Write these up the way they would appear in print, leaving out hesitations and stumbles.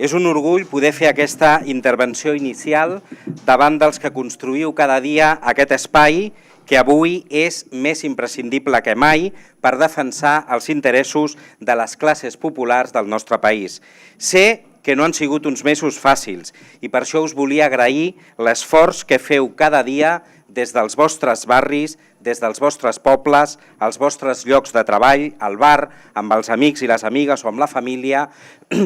És un orgull poder fer aquesta intervenció inicial davant dels que construïu cada dia aquest espai que avui és més imprescindible que mai per defensar els interessos de les classes populars del nostre país. Sé que no han sigut uns mesos fàcils i per això us volia agrair l'esforç que feu cada dia des dels vostres barris, des dels vostres pobles, als vostres llocs de treball, al bar, amb els amics i les amigues o amb la família,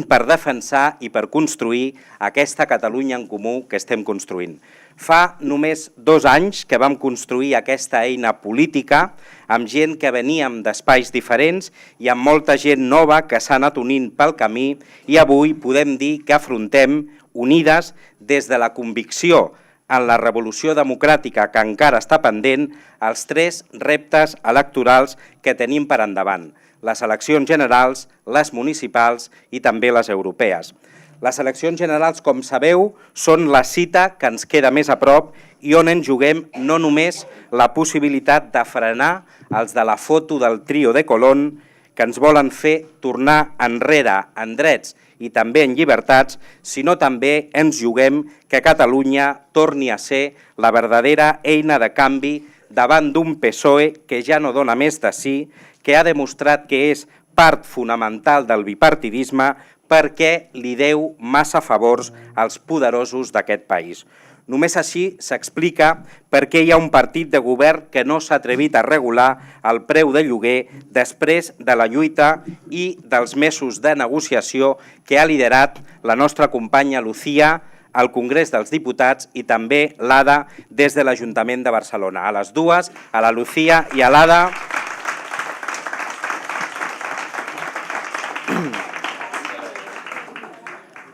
per defensar i per construir aquesta Catalunya en comú que estem construint. Fa només 2 anys que vam construir aquesta eina política amb gent que veníem d'espais diferents i amb molta gent nova que s'ha anat unint pel camí i avui podem dir que afrontem unides des de la convicció en la revolució democràtica que encara està pendent els 3 reptes electorals que tenim per endavant, les eleccions generals, les municipals i també les europees. Les eleccions generals, com sabeu, són la cita que ens queda més a prop i on ens juguem no només la possibilitat de frenar els de la foto del trio de Colón que ens volen fer tornar enrere en drets i també en llibertats, sinó també ens juguem que Catalunya torni a ser la verdadera eina de canvi davant d'un PSOE que ja no dona més de sí, que ha demostrat que és part fonamental del bipartidisme perquè li deu massa favors als poderosos d'aquest país. Només així s'explica per què hi ha un partit de govern que no s'ha atrevit a regular el preu de lloguer després de la lluita i dels mesos de negociació que ha liderat la nostra companya Lucía al Congrés dels Diputats i també l'Ada des de l'Ajuntament de Barcelona. A les dues, a la Lucía i a l'Ada,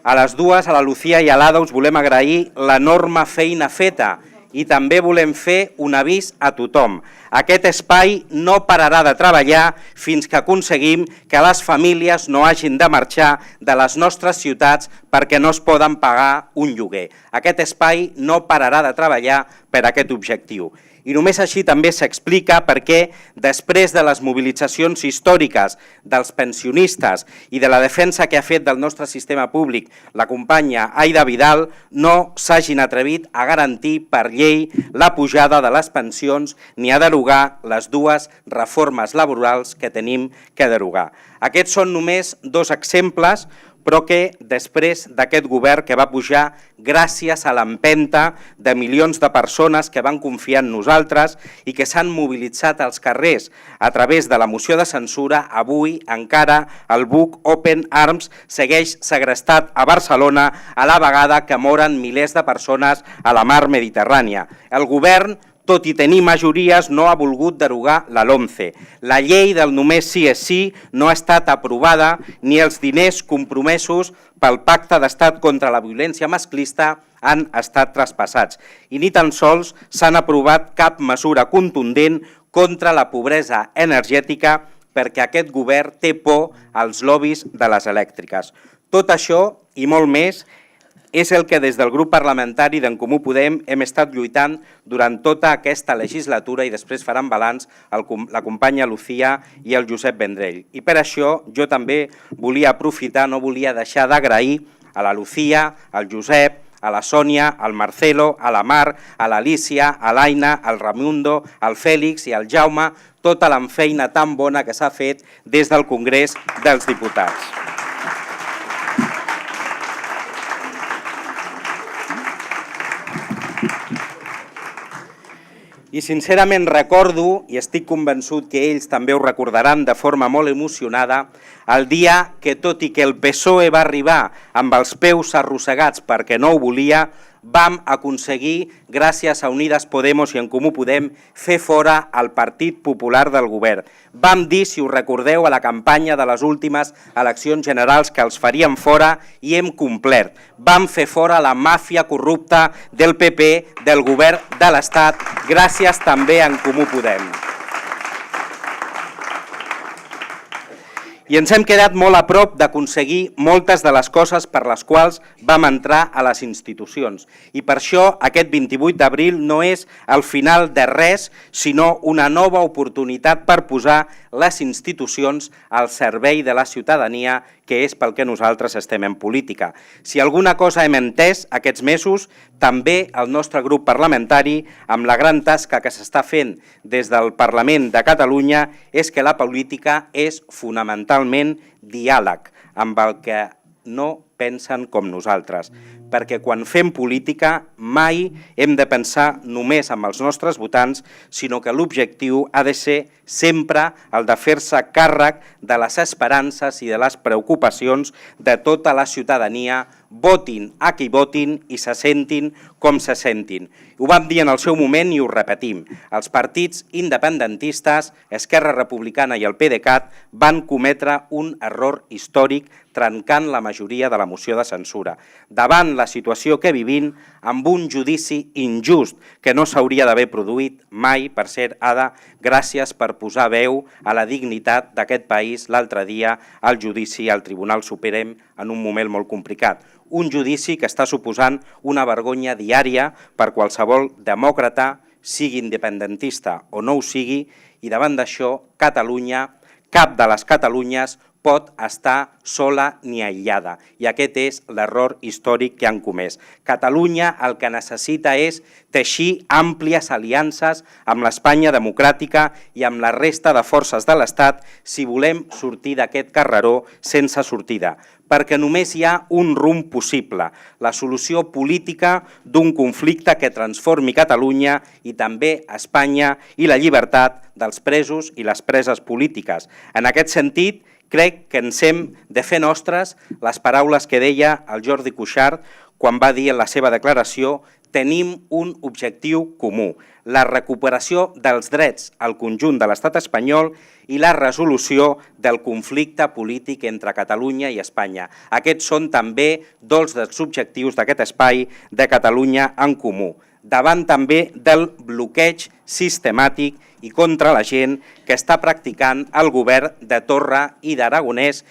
a les dues, a la Lucía i a l'Ada, us volem agrair l'enorme feina feta i també volem fer un avís a tothom. Aquest espai no pararà de treballar fins que aconseguim que les famílies no hagin de marxar de les nostres ciutats perquè no es poden pagar un lloguer. Aquest espai no pararà de treballar per aquest objectiu. I només així també s'explica per què, després de les mobilitzacions històriques dels pensionistes i de la defensa que ha fet del nostre sistema públic la companya Aida Vidal, no s'hagin atrevit a garantir per llei la pujada de les pensions ni a derogar les 2 reformes laborals que tenim que derogar. Aquests són només 2 exemples, però que després d'aquest govern que va pujar gràcies a l'empenta de milions de persones que van confiar en nosaltres i que s'han mobilitzat als carrers a través de la moció de censura, avui encara el buc Open Arms segueix segrestat a Barcelona a la vegada que moren milers de persones a la mar Mediterrània. El govern, tot i tenir majories, no ha volgut derogar la LOMCE. La llei del només sí és sí no ha estat aprovada ni els diners compromesos pel Pacte d'Estat contra la violència masclista han estat traspassats i ni tan sols s'han aprovat cap mesura contundent contra la pobresa energètica perquè aquest govern té por als lobbies de les elèctriques. Tot això i molt més és el que des del grup parlamentari d'en Comú Podem hem estat lluitant durant tota aquesta legislatura i després faran balanç la companya Lucía i el Josep Vendrell. I per això jo també volia aprofitar, no volia deixar d'agrair a la Lucía, al Josep, a la Sònia, al Marcelo, a la Mar, a l'Alícia, a l'Aina, al Raimundo, al Fèlix i al Jaume, tota la feina tan bona que s'ha fet des del Congrés dels Diputats. I sincerament recordo, i estic convençut que ells també ho recordaran de forma molt emocionada, el dia que, tot i que el PSOE va arribar amb els peus arrossegats perquè no ho volia, vam aconseguir, gràcies a Unides Podemos i en Comú Podem, fer fora el Partit Popular del govern. Vam dir, si us recordeu, a la campanya de les últimes eleccions generals que els faríem fora i hem complert. Vam fer fora la màfia corrupta del PP, del govern de l'Estat, gràcies també a en Comú Podem. I ens hem quedat molt a prop d'aconseguir moltes de les coses per les quals vam entrar a les institucions. I per això aquest 28 d'abril no és el final de res, sinó una nova oportunitat per posar les institucions al servei de la ciutadania que és pel que nosaltres estem en política. Si alguna cosa hem entès aquests mesos, també el nostre grup parlamentari, amb la gran tasca que s'està fent des del Parlament de Catalunya, és que la política és fonamentalment diàleg amb el que no pensen com nosaltres, perquè quan fem política mai hem de pensar només amb els nostres votants, sinó que l'objectiu ha de ser sempre el de fer-se càrrec de les esperances i de les preocupacions de tota la ciutadania, votin a qui votin i se sentin com se sentin. Ho vam dir en el seu moment i ho repetim. Els partits independentistes, Esquerra Republicana i el PDeCAT van cometre un error històric trencant la majoria de la moció de censura. Davant la situació que vivim, amb un judici injust que no s'hauria d'haver produït mai, per cert, Ada, gràcies per posar veu a la dignitat d'aquest país l'altre dia al judici al Tribunal Suprem en un moment molt complicat. Un judici que està suposant una vergonya diària per qualsevol demòcrata, sigui independentista o no ho sigui, i davant d'això, Catalunya, cap de les Catalunyes, pot estar sola ni aïllada, i aquest és l'error històric que han comès. Catalunya el que necessita és teixir àmplies aliances amb l'Espanya democràtica i amb la resta de forces de l'Estat si volem sortir d'aquest carreró sense sortida, perquè només hi ha un rumb possible, la solució política d'un conflicte que transformi Catalunya i també Espanya i la llibertat dels presos i les preses polítiques. En aquest sentit, crec que ens hem de fer nostres les paraules que deia el Jordi Cuixart quan va dir en la seva declaració: tenim un objectiu comú, la recuperació dels drets al conjunt de l'estat espanyol i la resolució del conflicte polític entre Catalunya i Espanya. Aquests són també dos dels objectius d'aquest espai de Catalunya en comú, davant també del bloqueig sistemàtic i contra la gent que està practicant el govern de Torra i d'Aragonès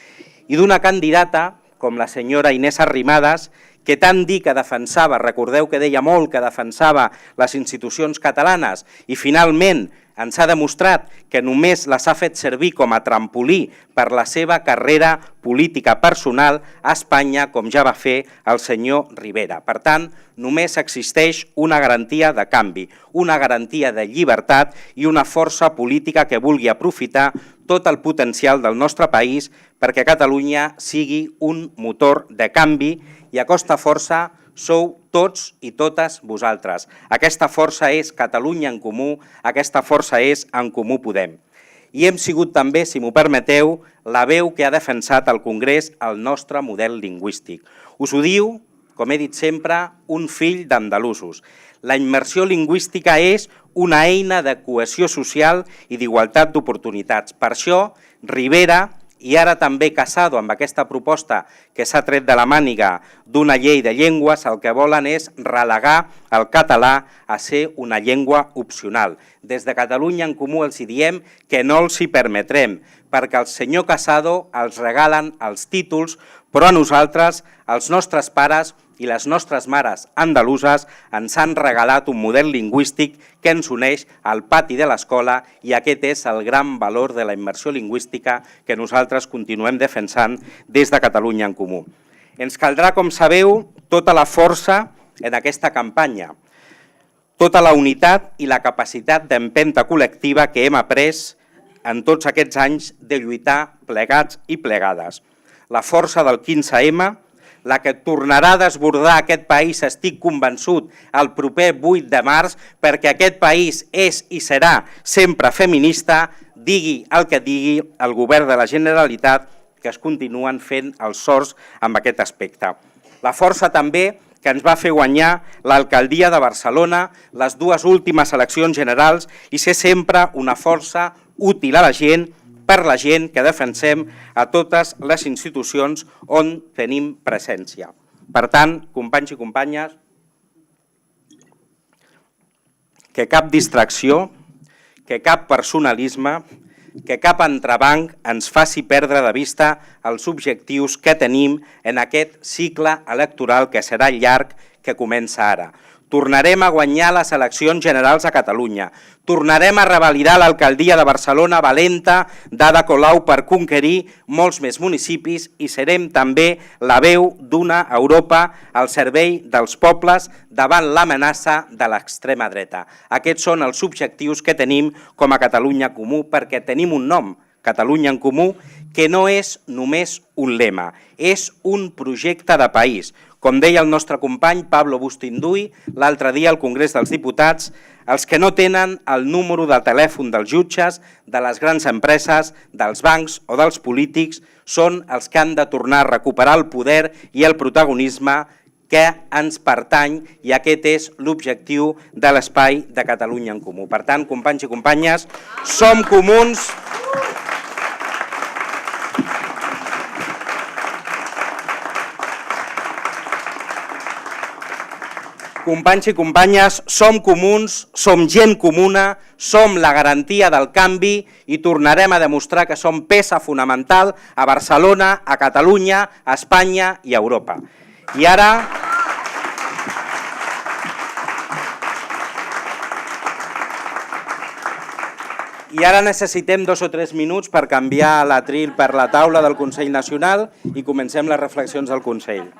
i d'una candidata com la senyora Inés Arrimadas, que tant dir que defensava, recordeu que deia molt que defensava les institucions catalanes i finalment ens ha demostrat que només les ha fet servir com a trampolí per la seva carrera política personal a Espanya, com ja va fer el senyor Rivera. Per tant, només existeix una garantia de canvi, una garantia de llibertat i una força política que vulgui aprofitar tot el potencial del nostre país perquè Catalunya sigui un motor de canvi i aquesta força sou tots i totes vosaltres. Aquesta força és Catalunya en Comú, aquesta força és En Comú Podem. I hem sigut també, si m'ho permeteu, la veu que ha defensat al Congrés el nostre model lingüístic. Us ho diu, com he dit sempre, un fill d'andalusos. La immersió lingüística és una eina de cohesió social i d'igualtat d'oportunitats. Per això, Rivera, i ara també Casado, amb aquesta proposta que s'ha tret de la màniga d'una llei de llengües, el que volen és relegar el català a ser una llengua opcional. Des de Catalunya en Comú els diem que no els hi permetrem, perquè al senyor Casado els regalen els títols, però a nosaltres, els nostres pares i les nostres mares andaluses ens han regalat un model lingüístic que ens uneix al pati de l'escola i aquest és el gran valor de la immersió lingüística que nosaltres continuem defensant des de Catalunya en Comú. Ens caldrà, com sabeu, tota la força en aquesta campanya, tota la unitat i la capacitat d'empenta col·lectiva que hem après en tots aquests anys de lluitar plegats i plegades. La força del 15M, la que tornarà a desbordar aquest país, estic convençut, el proper 8 de març, perquè aquest país és i serà sempre feminista, digui el que digui el govern de la Generalitat, que es continuen fent els sords amb aquest aspecte. La força també que ens va fer guanyar l'alcaldia de Barcelona, les dues últimes eleccions generals i ser sempre una força útil a la gent, per la gent que defensem a totes les institucions on tenim presència. Per tant, companys i companyes, que cap distracció, que cap personalisme, que cap entrebanc ens faci perdre de vista els objectius que tenim en aquest cicle electoral que serà llarg que comença ara. Tornarem a guanyar les eleccions generals a Catalunya. Tornarem a revalidar l'alcaldia de Barcelona valenta d'Ada Colau per conquerir molts més municipis i serem també la veu d'una Europa al servei dels pobles davant l'amenaça de l'extrema dreta. Aquests són els objectius que tenim com a Catalunya Comú, perquè tenim un nom, Catalunya en Comú, que no és només un lema, és un projecte de país. Com deia el nostre company Pablo Bustinduy l'altre dia al Congrés dels Diputats, els que no tenen el número de telèfon dels jutges, de les grans empreses, dels bancs o dels polítics són els que han de tornar a recuperar el poder i el protagonisme que ens pertany, i aquest és l'objectiu de l'espai de Catalunya en Comú. Per tant, companys i companyes, som comuns. Companys i companyes, som comuns, som gent comuna, som la garantia del canvi i tornarem a demostrar que som peça fonamental a Barcelona, a Catalunya, a Espanya i a Europa. I ara necessitem 2 o 3 minuts per canviar l'atril per la taula del Consell Nacional i comencem les reflexions del Consell.